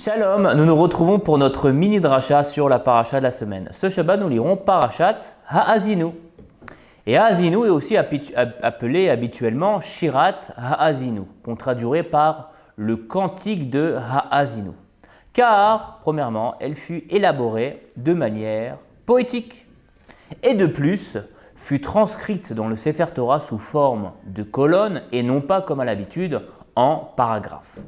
Shalom, nous nous retrouvons pour notre mini dracha sur la paracha de la semaine. Ce Shabbat, nous lirons Parashat Ha'azinu. Et Ha'azinu est aussi appelé habituellement Shirat Ha'azinu, qu'on traduirait par le cantique de Ha'azinu. Car, premièrement, elle fut élaborée de manière poétique. Et de plus, fut transcrite dans le Sefer Torah sous forme de colonnes et non pas comme à l'habitude en paragraphes.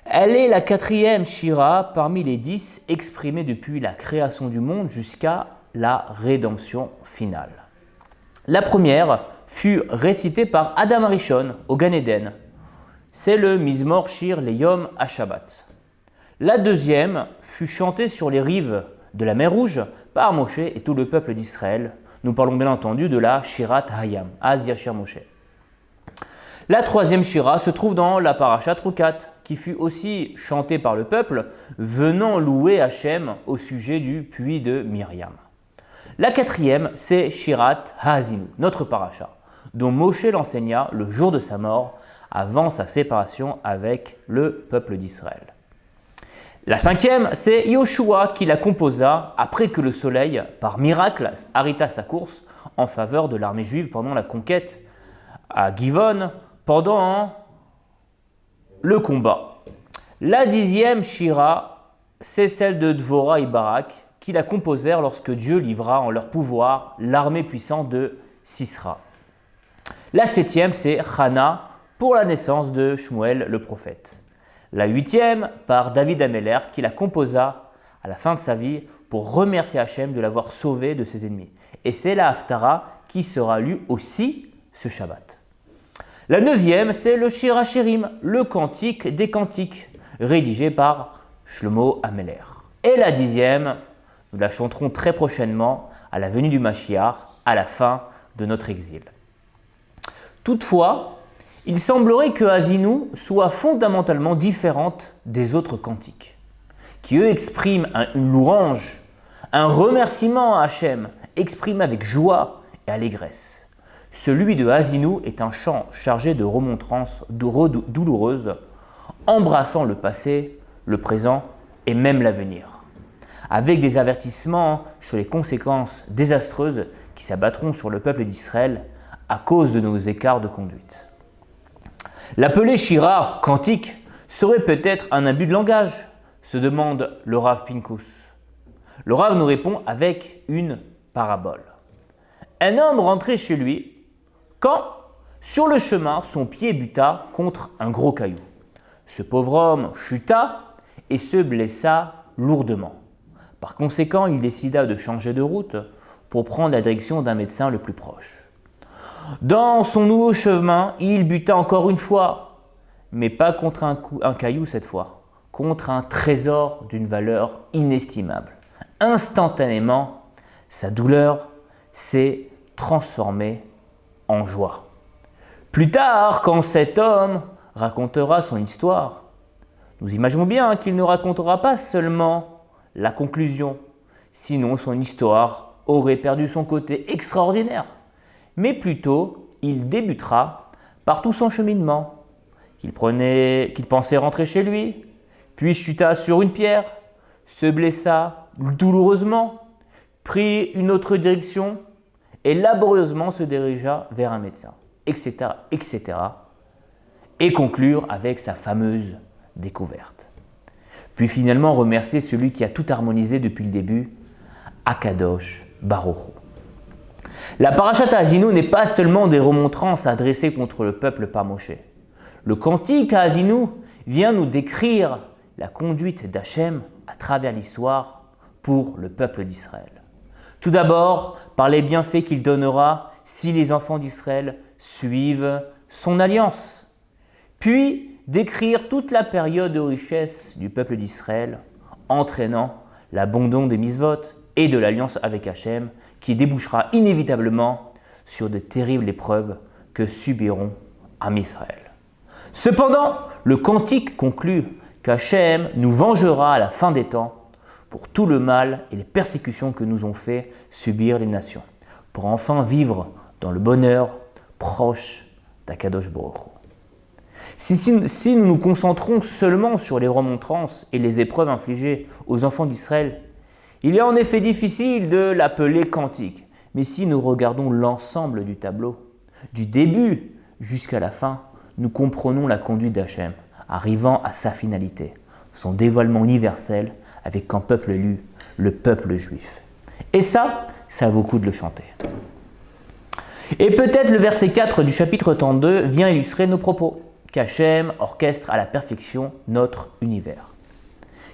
Elle est la 4e Shira parmi les 10 exprimées depuis la création du monde jusqu'à la rédemption finale. La première fut récitée par Adam Arishon au Gan Eden. C'est le Mizmor Shir Leyom HaShabbat. La deuxième fut chantée sur les rives de la mer Rouge par Moshe et tout le peuple d'Israël. Nous parlons bien entendu de la Shirat Hayam, Az Yashir Moshe. La troisième Shira se trouve dans la Parashat Rukat, qui fut aussi chantée par le peuple, venant louer Hachem au sujet du puits de Myriam. La quatrième, c'est Shirat Ha'azinu, notre Parasha, dont Moshe l'enseigna le jour de sa mort, avant sa séparation avec le peuple d'Israël. La cinquième, c'est Yoshua qui la composa après que le soleil, par miracle, arrêta sa course en faveur de l'armée juive pendant la conquête à Givon, pendant le combat. La 10e Shira, c'est celle de Dvorah et Barak, qui la composèrent lorsque Dieu livra en leur pouvoir l'armée puissante de Sisra. La 7e, c'est Hana, pour la naissance de Shmuel le prophète. La 8e, par David Améler, qui la composa à la fin de sa vie pour remercier Hachem de l'avoir sauvé de ses ennemis. Et c'est la Haftara qui sera lue aussi ce Shabbat. La 9e, c'est le Shir HaShirim, le cantique des cantiques, rédigé par Shlomo Améler. Et la 10e, nous la chanterons très prochainement à la venue du Mashiach, à la fin de notre exil. Toutefois, il semblerait que Ha'azinu soit fondamentalement différente des autres cantiques, qui eux expriment une louange, un remerciement à Hachem, exprimé avec joie et allégresse. Celui de Ha'azinu est un chant chargé de remontrances douloureuses, embrassant le passé, le présent et même l'avenir, avec des avertissements sur les conséquences désastreuses qui s'abattront sur le peuple d'Israël à cause de nos écarts de conduite. L'appeler Shira, cantique, serait peut-être un abus de langage, se demande le Rav Pinkus. Le Rav nous répond avec une parabole. Un homme rentrait chez lui quand, sur le chemin, son pied buta contre un gros caillou. Ce pauvre homme chuta et se blessa lourdement. Par conséquent, il décida de changer de route pour prendre la direction d'un médecin le plus proche. Dans son nouveau chemin, il buta encore une fois, mais pas contre un caillou cette fois, contre un trésor d'une valeur inestimable. Instantanément, sa douleur s'est transformée en joie. Plus tard, quand cet homme racontera son histoire, nous imaginons bien qu'il ne racontera pas seulement la conclusion, sinon son histoire aurait perdu son côté extraordinaire, mais plutôt il débutera par tout son cheminement, qu'il pensait rentrer chez lui, puis chuta sur une pierre, se blessa douloureusement, prit une autre direction et laborieusement se dirigea vers un médecin, etc., etc., et conclure avec sa fameuse découverte. Puis finalement remercier celui qui a tout harmonisé depuis le début, Akadosh Baruch Hu. La Parashat Ha'azinu n'est pas seulement des remontrances adressées contre le peuple par Moshe. Le cantique Ha'azinu vient nous décrire la conduite d'Hachem à travers l'histoire pour le peuple d'Israël. Tout d'abord, par les bienfaits qu'il donnera si les enfants d'Israël suivent son alliance. Puis, décrire toute la période de richesse du peuple d'Israël, entraînant l'abandon des misvot et de l'alliance avec Hachem, qui débouchera inévitablement sur de terribles épreuves que subiront Am Israël. Cependant, le cantique conclut qu'Hachem nous vengera à la fin des temps pour tout le mal et les persécutions que nous ont fait subir les nations, pour enfin vivre dans le bonheur proche d'Akadosh Baruch Hu. Si nous nous concentrons seulement sur les remontrances et les épreuves infligées aux enfants d'Israël, il est en effet difficile de l'appeler cantique. Mais si nous regardons l'ensemble du tableau, du début jusqu'à la fin, nous comprenons la conduite d'Hachem, arrivant à sa finalité, son dévoilement universel avec un peuple élu, le peuple juif. Et ça vaut le coup de le chanter. Et peut-être le verset 4 du chapitre 32 vient illustrer nos propos, qu'Hachem orchestre à la perfection notre univers.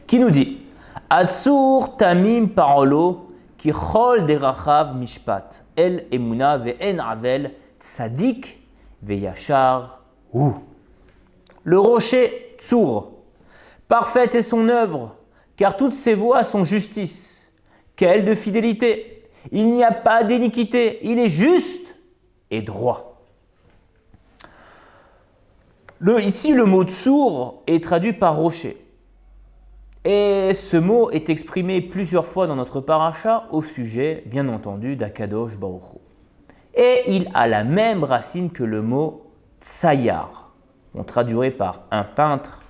Qui nous dit « Atzur tamim parolo ki chol derachav mishpat el emuna ve'en avel tzadik ve'yachar hu » Le rocher Tsur, parfaite est son œuvre, car toutes ses voies sont justice. Quelle de fidélité! Il n'y a pas d'iniquité, il est juste et droit. Ici, le mot Tsur est traduit par rocher. Et ce mot est exprimé plusieurs fois dans notre paracha au sujet, bien entendu, d'Akadosh Baruch Hu. Et il a la même racine que le mot Tsayar, on traduirait par un peintre,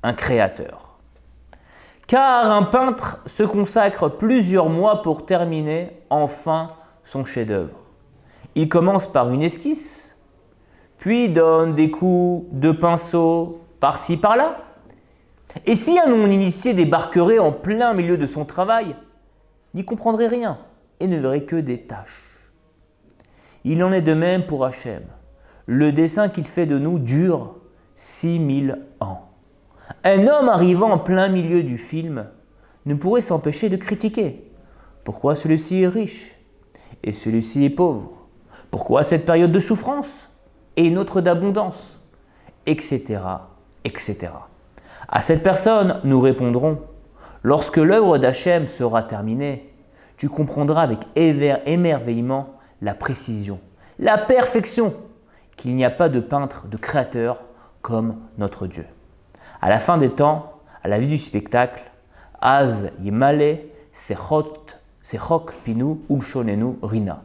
un créateur. Car un peintre se consacre plusieurs mois pour terminer enfin son chef-d'œuvre. Il commence par une esquisse, puis donne des coups de pinceau par-ci par-là. Et si un non-initié débarquerait en plein milieu de son travail, n'y comprendrait rien et ne verrait que des taches. Il en est de même pour Hachem. Le dessin qu'il fait de nous dure 6000 ans. Un homme arrivant en plein milieu du film ne pourrait s'empêcher de critiquer. Pourquoi celui-ci est riche et celui-ci est pauvre? Pourquoi cette période de souffrance et une autre d'abondance? Etc. etc. À cette personne, nous répondrons, lorsque l'œuvre d'Hachem sera terminée, tu comprendras avec émerveillement la précision, la perfection, qu'il n'y a pas de peintre, de créateur comme notre Dieu. À la fin des temps, à la vue du spectacle, Az Yemale Sechok Pinu Ulshonenu Rina.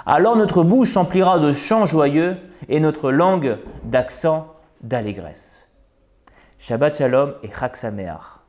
Alors notre bouche s'emplira de chants joyeux et notre langue d'accents d'allégresse. Shabbat Shalom et Chag Sameach.